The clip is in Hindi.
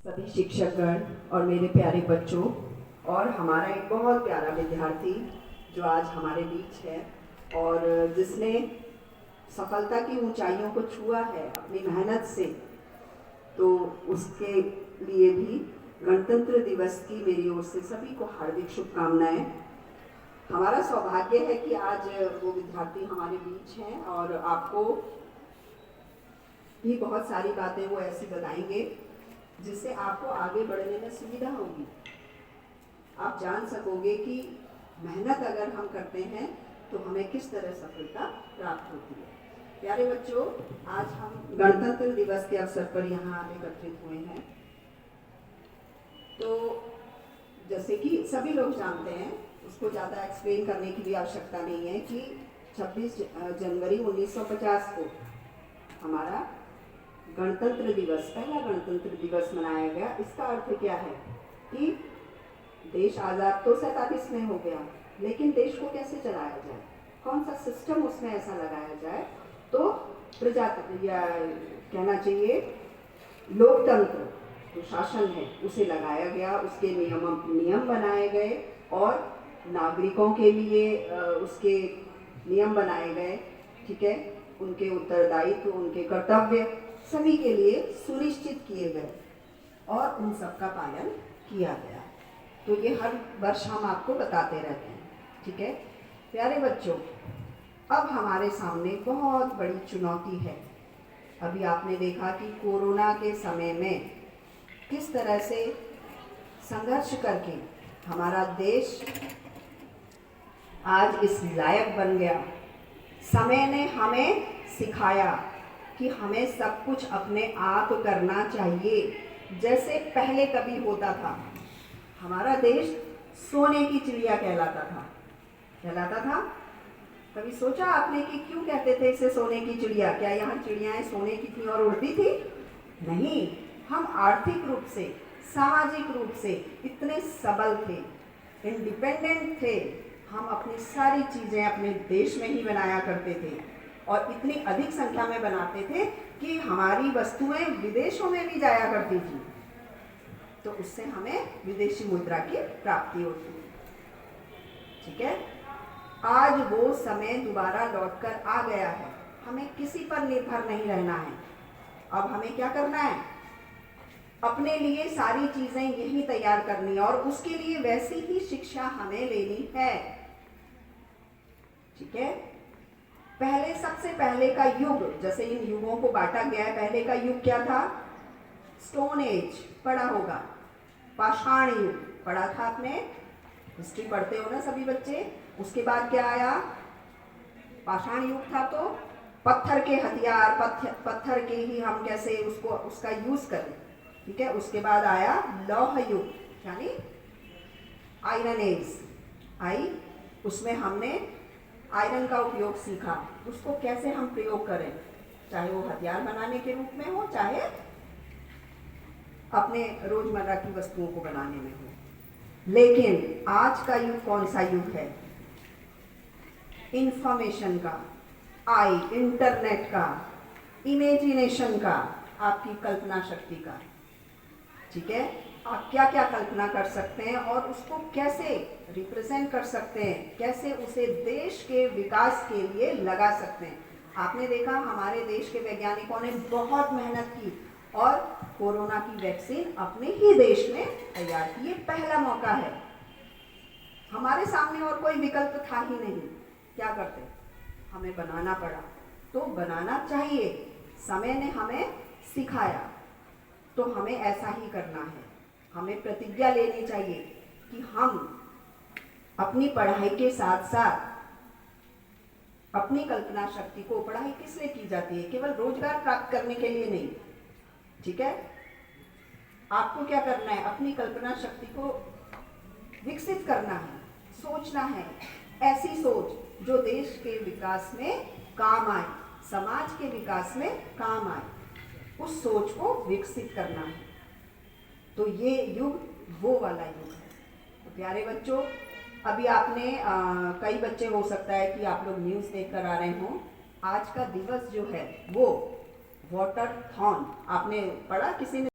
सभी शिक्षकगण और मेरे प्यारे बच्चों और हमारा एक बहुत प्यारा विद्यार्थी जो आज हमारे बीच है और जिसने सफलता की ऊंचाइयों को छुआ है अपनी मेहनत से, तो उसके लिए भी गणतंत्र दिवस की मेरी ओर से सभी को हार्दिक शुभकामनाएं। हमारा सौभाग्य है कि आज वो विद्यार्थी हमारे बीच हैं और आपको भी बहुत सारी बातें वो ऐसी बताएंगे जिससे आपको आगे बढ़ने में सुविधा होगी। आप जान सकोगे कि मेहनत अगर हम करते हैं तो हमें किस तरह सफलता प्राप्त होती है। प्यारे बच्चों, आज हम गणतंत्र दिवस के अवसर पर यहाँ एकत्रित हुए हैं। तो जैसे कि सभी लोग जानते हैं, उसको ज़्यादा एक्सप्लेन करने की भी आवश्यकता नहीं है कि 26 जनवरी 1950 को हमारा गणतंत्र दिवस, पहला गणतंत्र दिवस मनाया गया। इसका अर्थ क्या है कि देश आज़ाद तो 47 में हो गया, लेकिन देश को कैसे चलाया जाए, कौन सा सिस्टम उसमें ऐसा लगाया जाए, तो प्रजातंत्र या कहना चाहिए लोकतंत्र जो शासन है उसे लगाया गया, उसके नियम बनाए गए और नागरिकों के लिए उसके नियम बनाए गए। ठीक है, उनके उत्तरदायित्व, उनके कर्तव्य सभी के लिए सुनिश्चित किए गए और उन सब का पालन किया गया। तो ये हर वर्ष हम आपको बताते रहते हैं। ठीक है प्यारे बच्चों, अब हमारे सामने बहुत बड़ी चुनौती है। अभी आपने देखा कि कोरोना के समय में किस तरह से संघर्ष करके हमारा देश आज इस लायक बन गया। समय ने हमें सिखाया कि हमें सब कुछ अपने आप करना चाहिए, जैसे पहले कभी होता था। हमारा देश सोने की चिड़िया कहलाता था। कभी सोचा आपने कि क्यों कहते थे इसे सोने की चिड़िया? क्या यहाँ चिड़ियाएं सोने की थी और उड़ती थी? नहीं, हम आर्थिक रूप से, सामाजिक रूप से इतने सबल थे, इंडिपेंडेंट थे। हम अपनी सारी चीज़ें अपने देश में ही बनाया करते थे और इतनी अधिक संख्या में बनाते थे कि हमारी वस्तुएं विदेशों में भी जाया करती थी, तो उससे हमें विदेशी मुद्रा की प्राप्ति होती है। ठीक है, आज वो समय दोबारा लौटकर आ गया है। हमें किसी पर निर्भर नहीं रहना है। अब हमें क्या करना है? अपने लिए सारी चीजें यही तैयार करनी है और उसके लिए वैसी ही शिक्षा हमें लेनी है। ठीक है, पहले सबसे पहले का युग, जैसे इन युगों को बांटा गया है, पहले का युग क्या था? स्टोन एज पढ़ा होगा, पाषाण युग पढ़ा था आपने, हिस्ट्री पढ़ते हो ना सभी बच्चे। उसके बाद क्या आया? पाषाण युग था तो पत्थर के हथियार, पत्थर के ही हम कैसे उसका यूज करें। ठीक है, उसके बाद आया लौह युग यानी आयरन एज आई। उसमें हमने आयरन का उपयोग सीखा, उसको कैसे हम प्रयोग करें, चाहे वो हथियार बनाने के रूप में हो, चाहे अपने रोजमर्रा की वस्तुओं को बनाने में हो। लेकिन आज का युग कौन सा युग है? इंफॉर्मेशन का, इंटरनेट का, इमेजिनेशन का, आपकी कल्पना शक्ति का। ठीक है, आप क्या क्या कल्पना कर सकते हैं और उसको कैसे रिप्रेजेंट कर सकते हैं, कैसे उसे देश के विकास के लिए लगा सकते हैं। आपने देखा हमारे देश के वैज्ञानिकों ने बहुत मेहनत की और कोरोना की वैक्सीन अपने ही देश में तैयार की। ये पहला मौका है, हमारे सामने और कोई विकल्प था ही नहीं। क्या करते? हमें बनाना पड़ा, तो बनाना चाहिए। समय ने हमें सिखाया, तो हमें ऐसा ही करना है। हमें प्रतिज्ञा लेनी चाहिए कि हम अपनी पढ़ाई के साथ साथ अपनी कल्पना शक्ति को, पढ़ाई किस लिए की जाती है? केवल रोजगार प्राप्त करने के लिए नहीं। ठीक है, आपको क्या करना है? अपनी कल्पना शक्ति को विकसित करना है, सोचना है ऐसी सोच जो देश के विकास में काम आए, समाज के विकास में काम आए, उस सोच को विकसित करना है। तो ये युग वो वाला युग है। तो प्यारे बच्चों, अभी आपने कई बच्चे हो सकता है कि आप लोग न्यूज़ देखकर आ रहे हों। आज का दिवस जो है वो वाटर थॉन, आपने पढ़ा किसी ने?